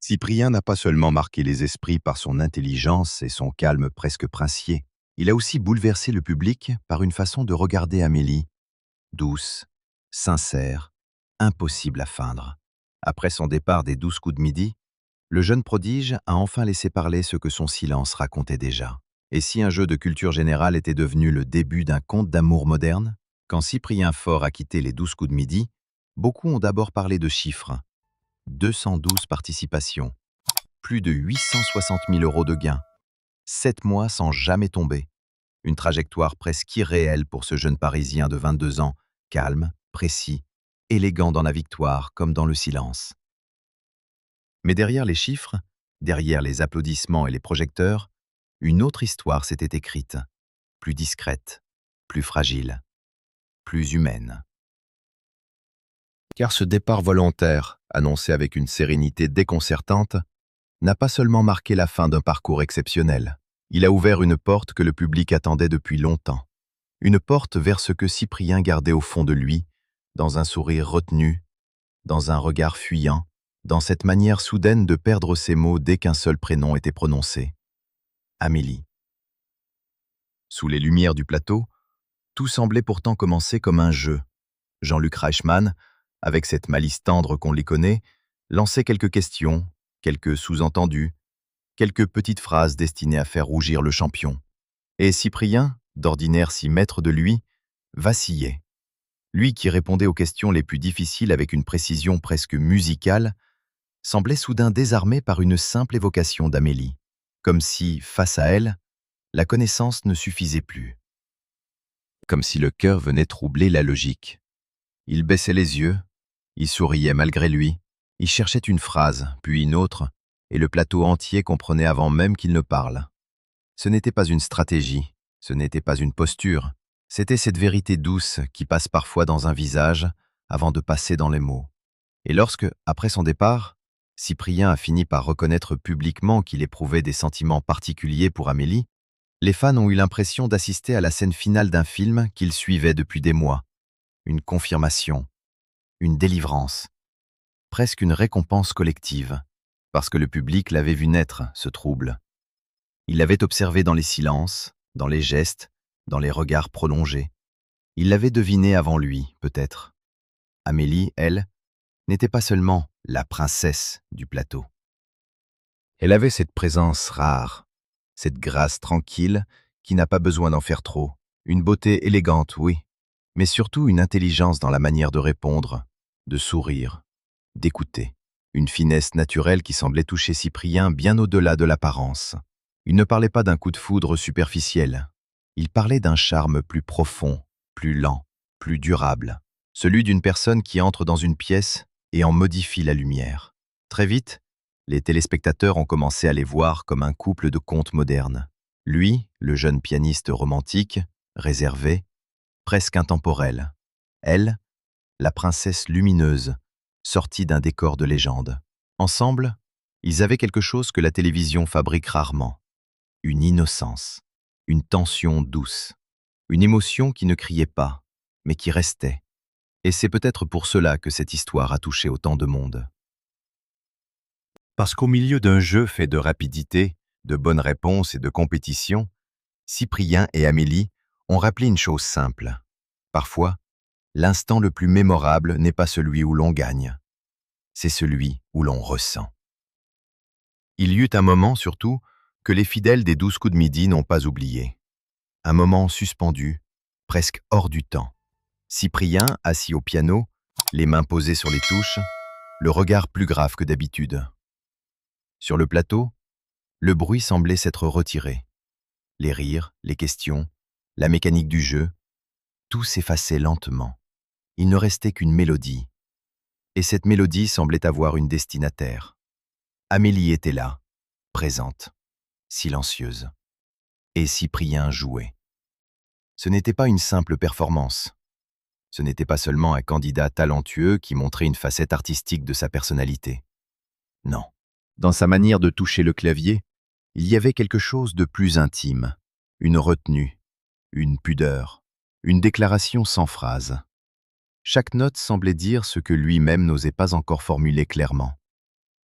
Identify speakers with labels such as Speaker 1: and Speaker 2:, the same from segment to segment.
Speaker 1: Cyprien n'a pas seulement marqué les esprits par son intelligence et son calme presque princier, il a aussi bouleversé le public par une façon de regarder Amélie, douce, sincère, impossible à feindre. Après son départ des 12 coups de midi, le jeune prodige a enfin laissé parler ce que son silence racontait déjà. Et si un jeu de culture générale était devenu le début d'un conte d'amour moderne, quand Cyprien Faure a quitté les 12 coups de midi, beaucoup ont d'abord parlé de chiffres. 212 participations, plus de 860 000 euros de gains, 7 mois sans jamais tomber. Une trajectoire presque irréelle pour ce jeune Parisien de 22 ans, calme, précis, élégant dans la victoire comme dans le silence. Mais derrière les chiffres, derrière les applaudissements et les projecteurs, une autre histoire s'était écrite, plus discrète, plus fragile, plus humaine. Car ce départ volontaire, annoncé avec une sérénité déconcertante, n'a pas seulement marqué la fin d'un parcours exceptionnel, il a ouvert une porte que le public attendait depuis longtemps. Une porte vers ce que Cyprien gardait au fond de lui, dans un sourire retenu, dans un regard fuyant, dans cette manière soudaine de perdre ses mots dès qu'un seul prénom était prononcé. Amélie. Sous les lumières du plateau, tout semblait pourtant commencer comme un jeu. Jean-Luc Reichmann, avec cette malice tendre qu'on les connaît, lançait quelques questions, quelques sous-entendus, quelques petites phrases destinées à faire rougir le champion. Et Cyprien, d'ordinaire si maître de lui, vacillait. Lui qui répondait aux questions les plus difficiles avec une précision presque musicale, semblait soudain désarmé par une simple évocation d'Amélie, comme si, face à elle, la connaissance ne suffisait plus. Comme si le cœur venait troubler la logique. Il baissait les yeux, il souriait malgré lui, il cherchait une phrase, puis une autre, et le plateau entier comprenait avant même qu'il ne parle. Ce n'était pas une stratégie, ce n'était pas une posture, c'était cette vérité douce qui passe parfois dans un visage avant de passer dans les mots. Et lorsque, après son départ, Cyprien a fini par reconnaître publiquement qu'il éprouvait des sentiments particuliers pour Amélie, les fans ont eu l'impression d'assister à la scène finale d'un film qu'ils suivaient depuis des mois. Une confirmation, une délivrance, presque une récompense collective, parce que le public l'avait vu naître, ce trouble. Il l'avait observé dans les silences, dans les gestes, dans les regards prolongés. Il l'avait deviné avant lui, peut-être. Amélie, elle, n'était pas seulement la princesse du plateau. Elle avait cette présence rare, cette grâce tranquille qui n'a pas besoin d'en faire trop, une beauté élégante, oui, mais surtout une intelligence dans la manière de répondre, de sourire, d'écouter, une finesse naturelle qui semblait toucher Cyprien bien au-delà de l'apparence. Il ne parlait pas d'un coup de foudre superficiel, il parlait d'un charme plus profond, plus lent, plus durable, celui d'une personne qui entre dans une pièce et en modifie la lumière. Très vite, les téléspectateurs ont commencé à les voir comme un couple de contes modernes. Lui, le jeune pianiste romantique, réservé, presque intemporel. Elle, la princesse lumineuse, sortie d'un décor de légende. Ensemble, ils avaient quelque chose que la télévision fabrique rarement. Une innocence, une tension douce, une émotion qui ne criait pas, mais qui restait. Et c'est peut-être pour cela que cette histoire a touché autant de monde. Parce qu'au milieu d'un jeu fait de rapidité, de bonnes réponses et de compétition, Cyprien et Amélie ont rappelé une chose simple. Parfois, l'instant le plus mémorable n'est pas celui où l'on gagne, c'est celui où l'on ressent. Il y eut un moment, surtout, que les fidèles des 12 coups de midi n'ont pas oublié. Un moment suspendu, presque hors du temps. Cyprien, assis au piano, les mains posées sur les touches, le regard plus grave que d'habitude. Sur le plateau, le bruit semblait s'être retiré. Les rires, les questions, la mécanique du jeu, tout s'effaçait lentement. Il ne restait qu'une mélodie. Et cette mélodie semblait avoir une destinataire. Amélie était là, présente, silencieuse. Et Cyprien jouait. Ce n'était pas une simple performance. Ce n'était pas seulement un candidat talentueux qui montrait une facette artistique de sa personnalité. Non. Dans sa manière de toucher le clavier, il y avait quelque chose de plus intime, une retenue, une pudeur, une déclaration sans phrase. Chaque note semblait dire ce que lui-même n'osait pas encore formuler clairement.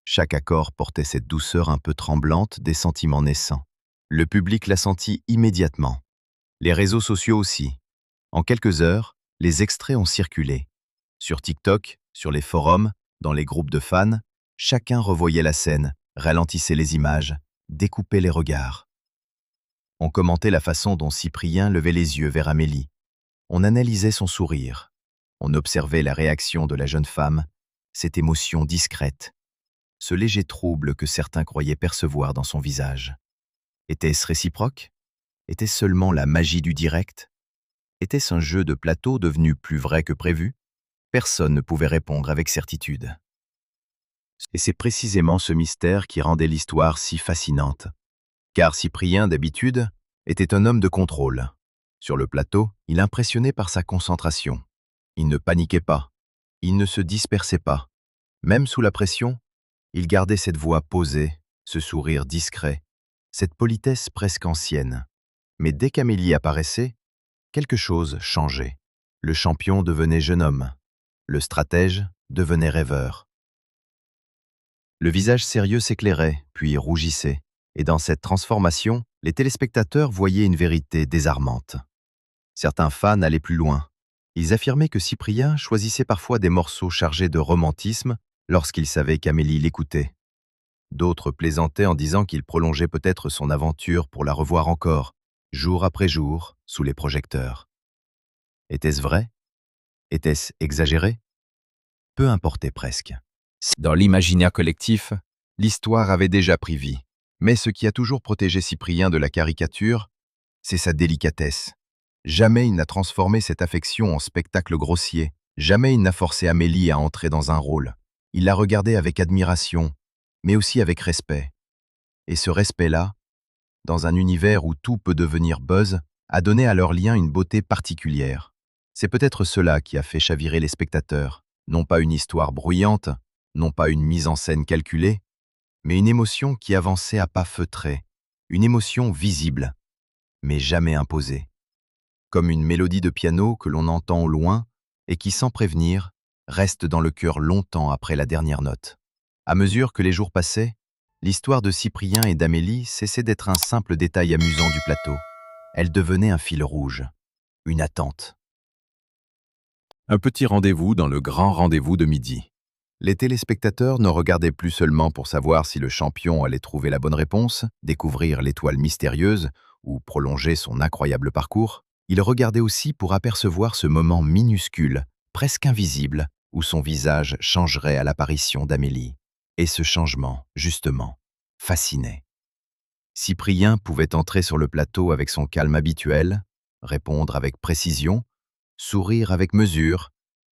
Speaker 1: Chaque accord portait cette douceur un peu tremblante des sentiments naissants. Le public la sentit immédiatement. Les réseaux sociaux aussi. En quelques heures, les extraits ont circulé. Sur TikTok, sur les forums, dans les groupes de fans, chacun revoyait la scène, ralentissait les images, découpait les regards. On commentait la façon dont Cyprien levait les yeux vers Amélie. On analysait son sourire. On observait la réaction de la jeune femme, cette émotion discrète, ce léger trouble que certains croyaient percevoir dans son visage. Était-ce réciproque? Était-ce seulement la magie du direct? Était-ce un jeu de plateau devenu plus vrai que prévu? Personne ne pouvait répondre avec certitude. Et c'est précisément ce mystère qui rendait l'histoire si fascinante. Car Cyprien, d'habitude, était un homme de contrôle. Sur le plateau, il impressionnait par sa concentration. Il ne paniquait pas. Il ne se dispersait pas. Même sous la pression, il gardait cette voix posée, ce sourire discret, cette politesse presque ancienne. Mais dès qu'Amélie apparaissait, quelque chose changeait. Le champion devenait jeune homme. Le stratège devenait rêveur. Le visage sérieux s'éclairait, puis rougissait. Et dans cette transformation, les téléspectateurs voyaient une vérité désarmante. Certains fans allaient plus loin. Ils affirmaient que Cyprien choisissait parfois des morceaux chargés de romantisme lorsqu'il savait qu'Amélie l'écoutait. D'autres plaisantaient en disant qu'il prolongeait peut-être son aventure pour la revoir encore, jour après jour, sous les projecteurs. Était-ce vrai? Était-ce exagéré? Peu importait presque. Dans l'imaginaire collectif, l'histoire avait déjà pris vie. Mais ce qui a toujours protégé Cyprien de la caricature, c'est sa délicatesse. Jamais il n'a transformé cette affection en spectacle grossier. Jamais il n'a forcé Amélie à entrer dans un rôle. Il la regardait avec admiration, mais aussi avec respect. Et ce respect-là, dans un univers où tout peut devenir buzz, a donné à leur lien une beauté particulière. C'est peut-être cela qui a fait chavirer les spectateurs. Non pas une histoire bruyante, non pas une mise en scène calculée, mais une émotion qui avançait à pas feutrés, une émotion visible, mais jamais imposée. Comme une mélodie de piano que l'on entend au loin et qui, sans prévenir, reste dans le cœur longtemps après la dernière note. À mesure que les jours passaient, l'histoire de Cyprien et d'Amélie cessait d'être un simple détail amusant du plateau. Elle devenait un fil rouge, une attente. Un petit rendez-vous dans le grand rendez-vous de midi. Les téléspectateurs ne regardaient plus seulement pour savoir si le champion allait trouver la bonne réponse, découvrir l'étoile mystérieuse ou prolonger son incroyable parcours. Ils regardaient aussi pour apercevoir ce moment minuscule, presque invisible, où son visage changerait à l'apparition d'Amélie. Et ce changement, justement, fascinait. Cyprien pouvait entrer sur le plateau avec son calme habituel, répondre avec précision, sourire avec mesure,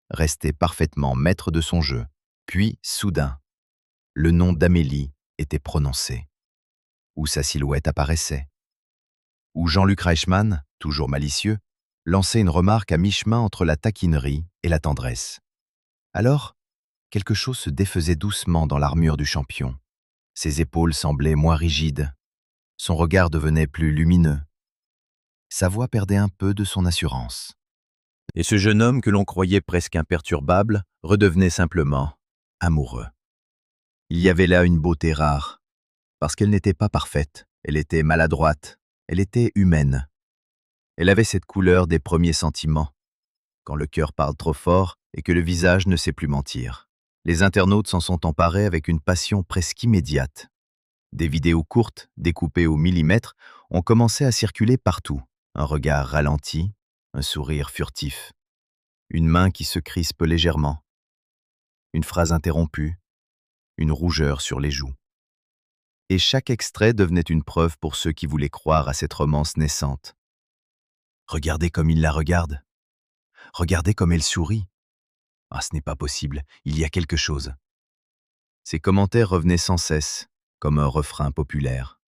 Speaker 1: rester parfaitement maître de son jeu. Puis, soudain, le nom d'Amélie était prononcé, ou sa silhouette apparaissait, ou Jean-Luc Reichmann, toujours malicieux, lançait une remarque à mi-chemin entre la taquinerie et la tendresse. Alors, quelque chose se défaisait doucement dans l'armure du champion. Ses épaules semblaient moins rigides, son regard devenait plus lumineux. Sa voix perdait un peu de son assurance. Et ce jeune homme que l'on croyait presque imperturbable redevenait simplement amoureux. Il y avait là une beauté rare, parce qu'elle n'était pas parfaite, elle était maladroite, elle était humaine. Elle avait cette couleur des premiers sentiments, quand le cœur parle trop fort et que le visage ne sait plus mentir. Les internautes s'en sont emparés avec une passion presque immédiate. Des vidéos courtes, découpées au millimètre, ont commencé à circuler partout. Un regard ralenti, un sourire furtif, une main qui se crispe légèrement, une phrase interrompue, une rougeur sur les joues. Et chaque extrait devenait une preuve pour ceux qui voulaient croire à cette romance naissante. Regardez comme il la regarde. Regardez comme elle sourit. Ah, ce n'est pas possible, il y a quelque chose. Ces commentaires revenaient sans cesse, comme un refrain populaire.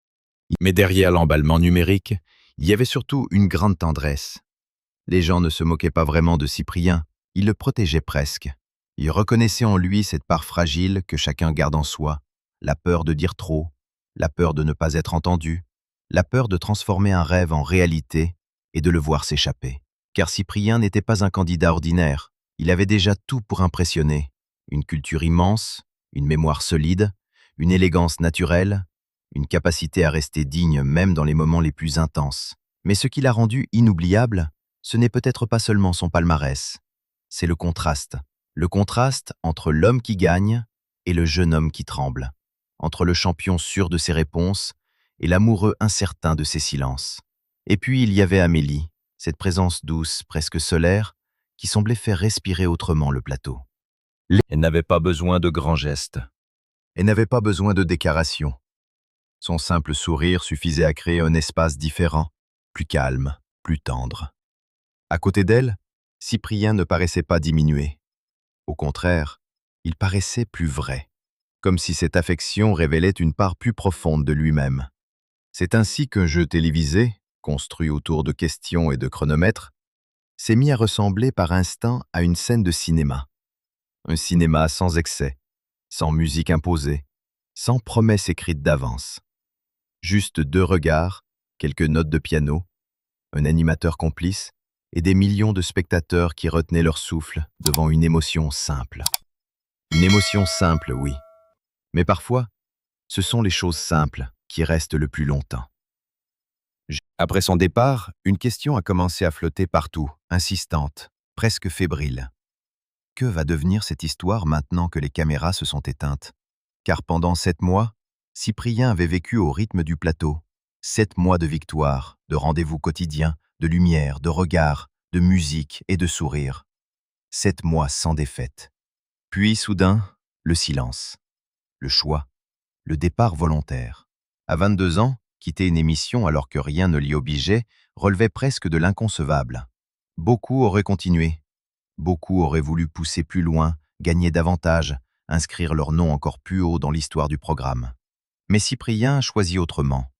Speaker 1: Mais derrière l'emballement numérique, il y avait surtout une grande tendresse. Les gens ne se moquaient pas vraiment de Cyprien, ils le protégeaient presque. Ils reconnaissaient en lui cette part fragile que chacun garde en soi, la peur de dire trop, la peur de ne pas être entendu, la peur de transformer un rêve en réalité et de le voir s'échapper. Car Cyprien n'était pas un candidat ordinaire, il avait déjà tout pour impressionner. Une culture immense, une mémoire solide, une élégance naturelle, une capacité à rester digne même dans les moments les plus intenses. Mais ce qui l'a rendu inoubliable, ce n'est peut-être pas seulement son palmarès, c'est le contraste. Le contraste entre l'homme qui gagne et le jeune homme qui tremble, entre le champion sûr de ses réponses et l'amoureux incertain de ses silences. Et puis il y avait Amélie, cette présence douce, presque solaire, qui semblait faire respirer autrement le plateau. Elle n'avait pas besoin de grands gestes. Elle n'avait pas besoin de déclarations. Son simple sourire suffisait à créer un espace différent, plus calme, plus tendre. À côté d'elle, Cyprien ne paraissait pas diminuer. Au contraire, il paraissait plus vrai, comme si cette affection révélait une part plus profonde de lui-même. C'est ainsi qu'un jeu télévisé, construit autour de questions et de chronomètres, s'est mis à ressembler par instant à une scène de cinéma. Un cinéma sans excès, sans musique imposée, sans promesse écrite d'avance. Juste 2 regards, quelques notes de piano, un animateur complice et des millions de spectateurs qui retenaient leur souffle devant une émotion simple. Une émotion simple, oui. Mais parfois, ce sont les choses simples qui restent le plus longtemps. Après son départ, une question a commencé à flotter partout, insistante, presque fébrile. Que va devenir cette histoire maintenant que les caméras se sont éteintes? Car pendant 7 mois, Cyprien avait vécu au rythme du plateau. 7 mois de victoire, de rendez-vous quotidiens, de lumière, de regards, de musique et de sourires. 7 mois sans défaite. Puis, soudain, le silence, le choix, le départ volontaire. À 22 ans, quitter une émission alors que rien ne l'y obligeait relevait presque de l'inconcevable. Beaucoup auraient continué. Beaucoup auraient voulu pousser plus loin, gagner davantage, inscrire leur nom encore plus haut dans l'histoire du programme. Mais Cyprien choisit autrement.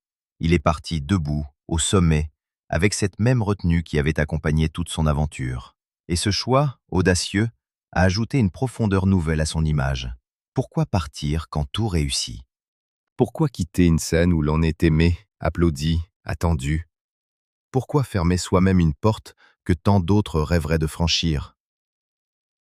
Speaker 1: Il est parti debout, au sommet, avec cette même retenue qui avait accompagné toute son aventure. Et ce choix, audacieux, a ajouté une profondeur nouvelle à son image. Pourquoi partir quand tout réussit? Pourquoi quitter une scène où l'on est aimé, applaudi, attendu? Pourquoi fermer soi-même une porte que tant d'autres rêveraient de franchir?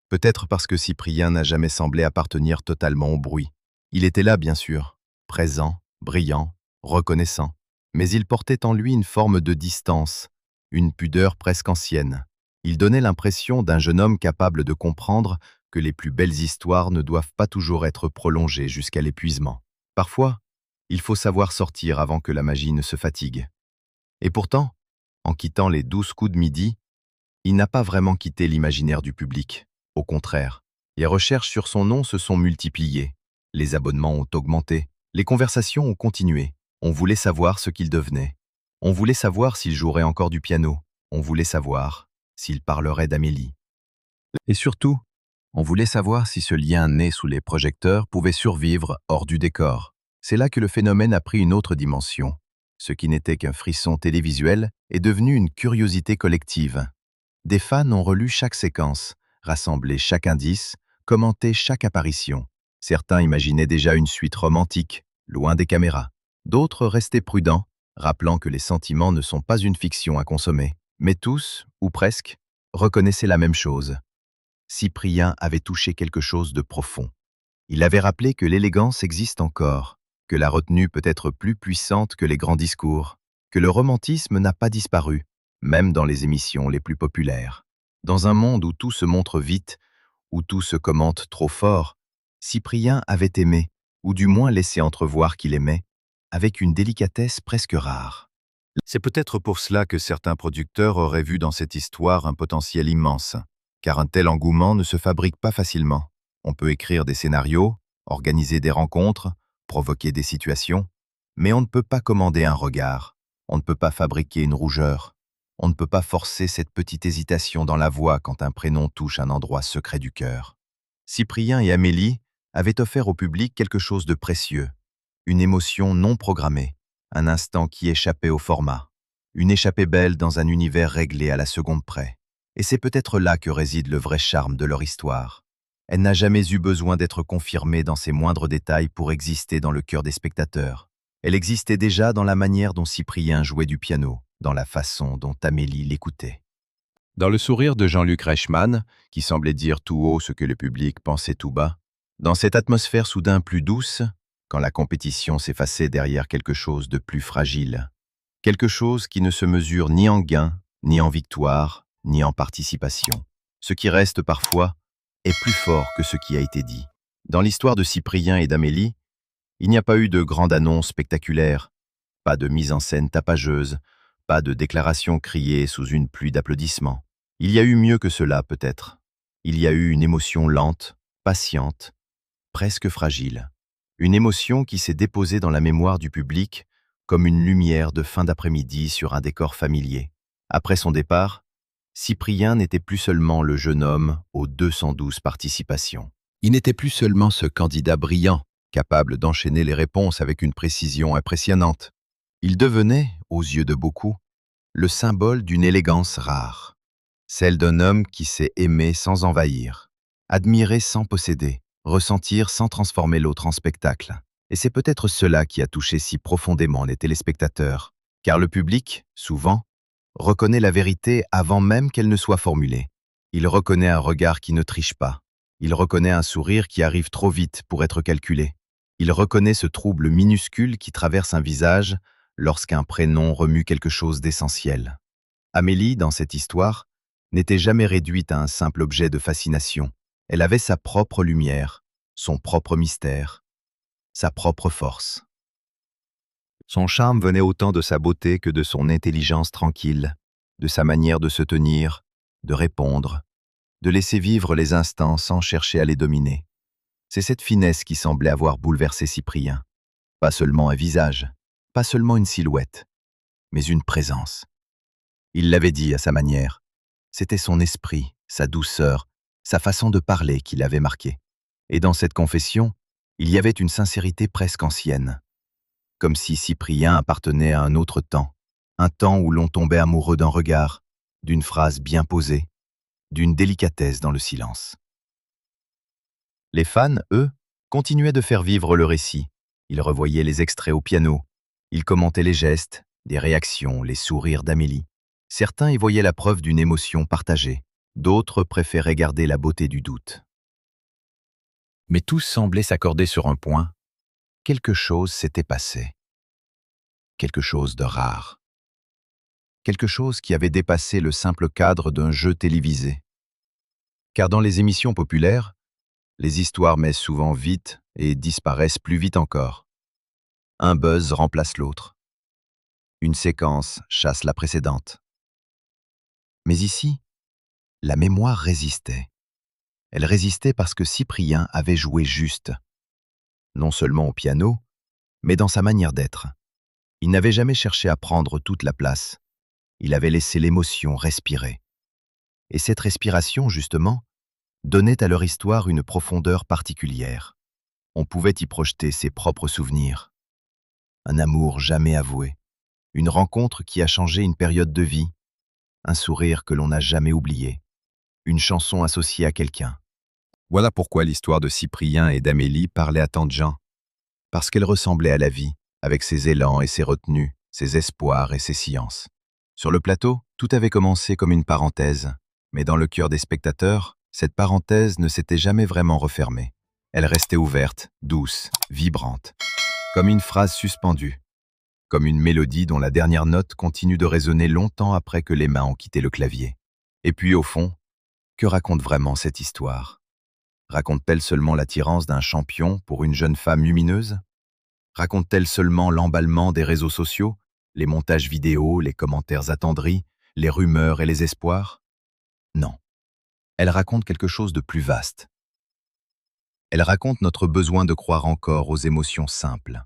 Speaker 1: Peut-être parce que Cyprien n'a jamais semblé appartenir totalement au bruit. Il était là, bien sûr, présent, brillant, reconnaissant. Mais il portait en lui une forme de distance, une pudeur presque ancienne. Il donnait l'impression d'un jeune homme capable de comprendre que les plus belles histoires ne doivent pas toujours être prolongées jusqu'à l'épuisement. Parfois, il faut savoir sortir avant que la magie ne se fatigue. Et pourtant, en quittant les 12 coups de midi, il n'a pas vraiment quitté l'imaginaire du public. Au contraire, les recherches sur son nom se sont multipliées. Les abonnements ont augmenté. Les conversations ont continué. On voulait savoir ce qu'il devenait. On voulait savoir s'il jouerait encore du piano. On voulait savoir s'il parlerait d'Amélie. Et surtout, on voulait savoir si ce lien né sous les projecteurs pouvait survivre hors du décor. C'est là que le phénomène a pris une autre dimension. Ce qui n'était qu'un frisson télévisuel est devenu une curiosité collective. Des fans ont relu chaque séquence, rassemblé chaque indice, commenté chaque apparition. Certains imaginaient déjà une suite romantique, loin des caméras. D'autres restaient prudents, rappelant que les sentiments ne sont pas une fiction à consommer. Mais tous, ou presque, reconnaissaient la même chose. Cyprien avait touché quelque chose de profond. Il avait rappelé que l'élégance existe encore, que la retenue peut être plus puissante que les grands discours, que le romantisme n'a pas disparu, même dans les émissions les plus populaires. Dans un monde où tout se montre vite, où tout se commente trop fort, Cyprien avait aimé, ou du moins laissé entrevoir qu'il aimait, avec une délicatesse presque rare. C'est peut-être pour cela que certains producteurs auraient vu dans cette histoire un potentiel immense, car un tel engouement ne se fabrique pas facilement. On peut écrire des scénarios, organiser des rencontres, provoquer des situations, mais on ne peut pas commander un regard, on ne peut pas fabriquer une rougeur, on ne peut pas forcer cette petite hésitation dans la voix quand un prénom touche un endroit secret du cœur. Cyprien et Amélie avaient offert au public quelque chose de précieux, une émotion non programmée, un instant qui échappait au format, une échappée belle dans un univers réglé à la seconde près. Et c'est peut-être là que réside le vrai charme de leur histoire. Elle n'a jamais eu besoin d'être confirmée dans ses moindres détails pour exister dans le cœur des spectateurs. Elle existait déjà dans la manière dont Cyprien jouait du piano, dans la façon dont Amélie l'écoutait. Dans le sourire de Jean-Luc Reichmann, qui semblait dire tout haut ce que le public pensait tout bas, dans cette atmosphère soudain plus douce, quand la compétition s'effaçait derrière quelque chose de plus fragile, quelque chose qui ne se mesure ni en gain, ni en victoire, ni en participation. Ce qui reste parfois est plus fort que ce qui a été dit. Dans l'histoire de Cyprien et d'Amélie, il n'y a pas eu de grande annonce spectaculaire, pas de mise en scène tapageuse, pas de déclaration criée sous une pluie d'applaudissements. Il y a eu mieux que cela, peut-être. Il y a eu une émotion lente, patiente, presque fragile. Une émotion qui s'est déposée dans la mémoire du public comme une lumière de fin d'après-midi sur un décor familier. Après son départ, Cyprien n'était plus seulement le jeune homme aux 212 participations. Il n'était plus seulement ce candidat brillant, capable d'enchaîner les réponses avec une précision impressionnante. Il devenait, aux yeux de beaucoup, le symbole d'une élégance rare, celle d'un homme qui sait aimer sans envahir, admirer sans posséder, ressentir sans transformer l'autre en spectacle. Et c'est peut-être cela qui a touché si profondément les téléspectateurs, car le public, souvent, reconnaît la vérité avant même qu'elle ne soit formulée. Il reconnaît un regard qui ne triche pas. Il reconnaît un sourire qui arrive trop vite pour être calculé. Il reconnaît ce trouble minuscule qui traverse un visage lorsqu'un prénom remue quelque chose d'essentiel. Amélie, dans cette histoire, n'était jamais réduite à un simple objet de fascination. Elle avait sa propre lumière, son propre mystère, sa propre force. Son charme venait autant de sa beauté que de son intelligence tranquille, de sa manière de se tenir, de répondre, de laisser vivre les instants sans chercher à les dominer. C'est cette finesse qui semblait avoir bouleversé Cyprien. Pas seulement un visage, pas seulement une silhouette, mais une présence. Il l'avait dit à sa manière. C'était son esprit, sa douceur, sa façon de parler qui l'avait marqué. Et dans cette confession, il y avait une sincérité presque ancienne. Comme si Cyprien appartenait à un autre temps, un temps où l'on tombait amoureux d'un regard, d'une phrase bien posée, d'une délicatesse dans le silence. Les fans, eux, continuaient de faire vivre le récit. Ils revoyaient les extraits au piano, ils commentaient les gestes, les réactions, les sourires d'Amélie. Certains y voyaient la preuve d'une émotion partagée, d'autres préféraient garder la beauté du doute. Mais tous semblaient s'accorder sur un point. Quelque chose s'était passé. Quelque chose de rare. Quelque chose qui avait dépassé le simple cadre d'un jeu télévisé. Car dans les émissions populaires, les histoires naissent souvent vite et disparaissent plus vite encore. Un buzz remplace l'autre. Une séquence chasse la précédente. Mais ici, la mémoire résistait. Elle résistait parce que Cyprien avait joué juste. Non seulement au piano, mais dans sa manière d'être. Il n'avait jamais cherché à prendre toute la place. Il avait laissé l'émotion respirer. Et cette respiration, justement, donnait à leur histoire une profondeur particulière. On pouvait y projeter ses propres souvenirs. Un amour jamais avoué. Une rencontre qui a changé une période de vie. Un sourire que l'on n'a jamais oublié. Une chanson associée à quelqu'un. Voilà pourquoi l'histoire de Cyprien et d'Amélie parlait à tant de gens. Parce qu'elle ressemblait à la vie, avec ses élans et ses retenues, ses espoirs et ses sciences. Sur le plateau, tout avait commencé comme une parenthèse, mais dans le cœur des spectateurs, cette parenthèse ne s'était jamais vraiment refermée. Elle restait ouverte, douce, vibrante, comme une phrase suspendue, comme une mélodie dont la dernière note continue de résonner longtemps après que les mains ont quitté le clavier. Et puis au fond, que raconte vraiment cette histoire? Raconte-t-elle seulement l'attirance d'un champion pour une jeune femme lumineuse? Raconte-t-elle seulement l'emballement des réseaux sociaux, les montages vidéo, les commentaires attendris, les rumeurs et les espoirs? Non. Elle raconte quelque chose de plus vaste. Elle raconte notre besoin de croire encore aux émotions simples.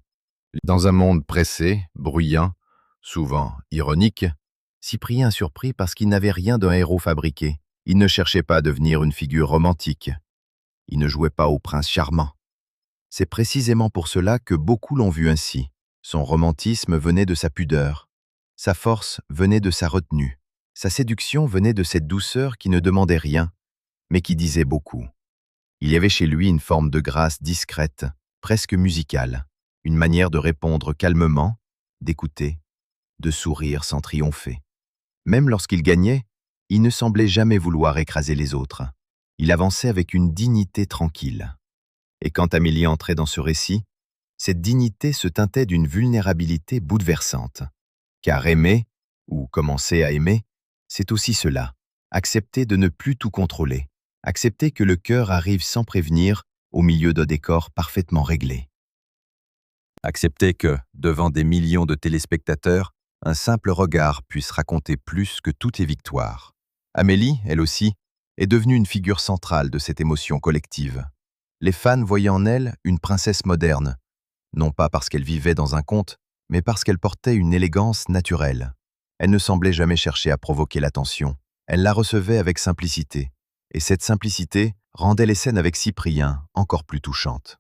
Speaker 1: Dans un monde pressé, bruyant, souvent ironique, Cyprien surprit parce qu'il n'avait rien d'un héros fabriqué. Il ne cherchait pas à devenir une figure romantique. Il ne jouait pas au prince charmant. C'est précisément pour cela que beaucoup l'ont vu ainsi. Son romantisme venait de sa pudeur. Sa force venait de sa retenue. Sa séduction venait de cette douceur qui ne demandait rien, mais qui disait beaucoup. Il y avait chez lui une forme de grâce discrète, presque musicale, une manière de répondre calmement, d'écouter, de sourire sans triompher. Même lorsqu'il gagnait, il ne semblait jamais vouloir écraser les autres. Il avançait avec une dignité tranquille. Et quand Amélie entrait dans ce récit, Cette dignité se teintait d'une vulnérabilité bouleversante. Car aimer, ou commencer à aimer, c'est aussi cela. Accepter de ne plus tout contrôler. Accepter que le cœur arrive sans prévenir, au milieu d'un décor parfaitement réglé. Accepter que, devant des millions de téléspectateurs, un simple regard puisse raconter plus que toutes les victoires. Amélie, elle aussi, est devenue une figure centrale de cette émotion collective. Les fans voyaient en elle une princesse moderne, non pas parce qu'elle vivait dans un conte, mais parce qu'elle portait une élégance naturelle. Elle ne semblait jamais chercher à provoquer l'attention. Elle la recevait avec simplicité. Et cette simplicité rendait les scènes avec Cyprien encore plus touchantes.